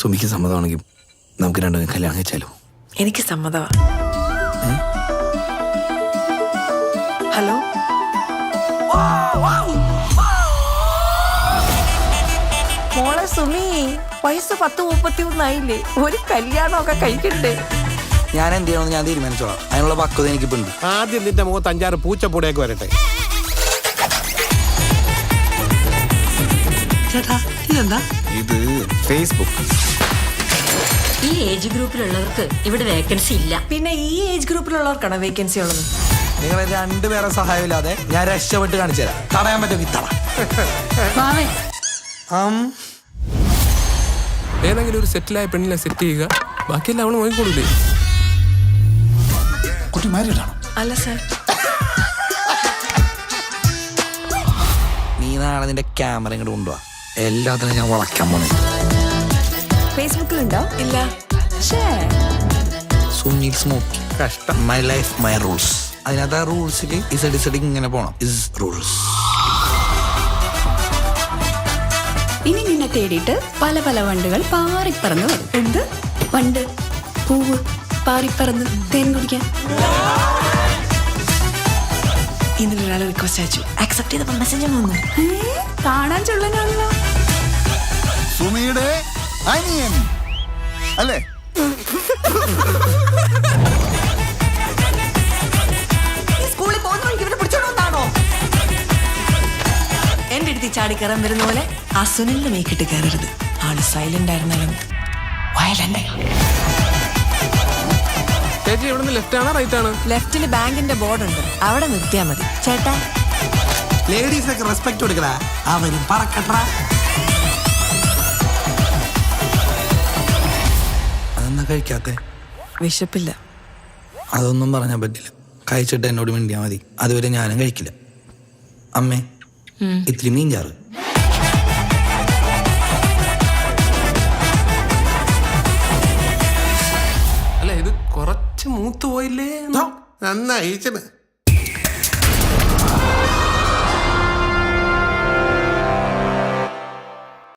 സുമിക്ക് സമ്മതമാണെങ്കിൽ നമുക്ക് രണ്ടും കല്യാണം കഴിച്ചാലോ? എനിക്ക് സമ്മതമാ. ഹലോ, മോളെ സുമി, വയസ്സ് 10-31 ഒരു കല്യാണമൊക്കെ കഴിക്കണ്ടേ? ഞാൻ എന്ത് ചെയ്യണമെന്ന് ഞാൻ തീരുമാനിച്ചോളാം. അതിനുള്ള പക്വത എനിക്കിപ്പോ ഉണ്ട്. ആദ്യം നിന്റെ മുഖത്ത് 5-6 പൂച്ചപ്പൂടയൊക്കെ വരട്ടെ. ചേട്ടാ ഇതെന്താ? ഇത് ഫേസ്ബുക്ക്. ഈ ഏജ് ഗ്രൂപ്പിലുള്ളവർക്ക് ഇവിടെ വേക്കൻസി ഇല്ല. പിന്നെ ഈ ഏജ് ഗ്രൂപ്പിലുള്ളവർക്കാണ് വേക്കൻസി ഉള്ളത്. നിങ്ങളെ രണ്ടുപേരെ സഹായമില്ലാതെ ഞാൻ രക്ഷപ്പെട്ട് കാണിച്ചു തരാം. തടയാൻ പറ്റുമെങ്കിൽ തട. ഏതെങ്കിലും ഒരു സെറ്റിലായ പെണ്ണിനെ സെറ്റ് ചെയ്യുക, ബാക്കിയെല്ലാം അവള് നോക്കിക്കൊള്ളൂലേ? കുട്ടി മാരിയിട്ടാണോ? അല്ല സാർ. നീ നാളെ നിന്റെ ക്യാമറ ഇങ്ങോട്ട് കൊണ്ടുപോവാ. എല്ലാത്തിനും ഞാൻ വളയ്ക്കാൻ പോണേ. ഫേസ്ബുക്കിലുണ്ടോ? ഇല്ല. സുനിൽ സ്മോക്കി. കഷ്ടം. My life my rules. അതിനകത്ത് ആ റൂൾസിൽ ഇസഡ് ഇങ്ങനെ പോണം. Is rules. ഇനി നിന്നെ തേടിയിട്ട് പല പല വണ്ടുകൾ പാറിപ്പറന്ന് വരും. എന്ത് വണ്ട്, പൂവ്, പാറിപ്പറന്ന് തേൻ കുടിക്കാൻ. ഇന്നലെ ഒരാൾ റിക്വസ്റ്റ് അയച്ചു, ആക്സെപ്റ്റ് ചെയ്തപ്പോൾ മെസ്സേജ് വന്നു. കാണാൻ ചുള്ളനാണല്ലോ. സുമിയുടെ അനിയൻ അല്ലേ? സ്കൂളിൽ പോകുന്നവർക്ക് ഇവരെ പിടിച്ചോണ്ടാണോ? എന്റെ അടുത്ത് ചാടി കയറാൻ വരുന്ന പോലെ ആ സുനിലിനെ മേക്കിട്ട് കയറരുത്. ആള് സൈലന്റ് ആയിരുന്നാലും വയലന്റ്. ചേച്ചി ഇവിടുന്ന് ലെഫ്റ്റ് ആണോ റൈറ്റ് ആണ്? ലെഫ്റ്റില് ബാങ്കിന്റെ ബോർഡ് ഉണ്ട്, അവിടെ നിർത്തിയാ മതി. ചേട്ടാ, ലേഡീസൊക്കെ റെസ്പെക്ട് കൊടുക്കടാ. അവരും പറക്കട്ടാ. അതെന്നാ കഴിക്കാത്തെ? വിശപ്പില്ല. അതൊന്നും പറഞ്ഞാൽ പറ്റില്ല. കഴിച്ചിട്ട് എന്നോട് മിണ്ടിയാ മതി. അതുവരെ ഞാനും കഴിക്കില്ല. അമ്മേ, ഇത്തിരി മീൻ ചാറ്. അല്ല, ഇത് കുറച്ച് മൂത്ത് പോയില്ലേ? നന്നായി.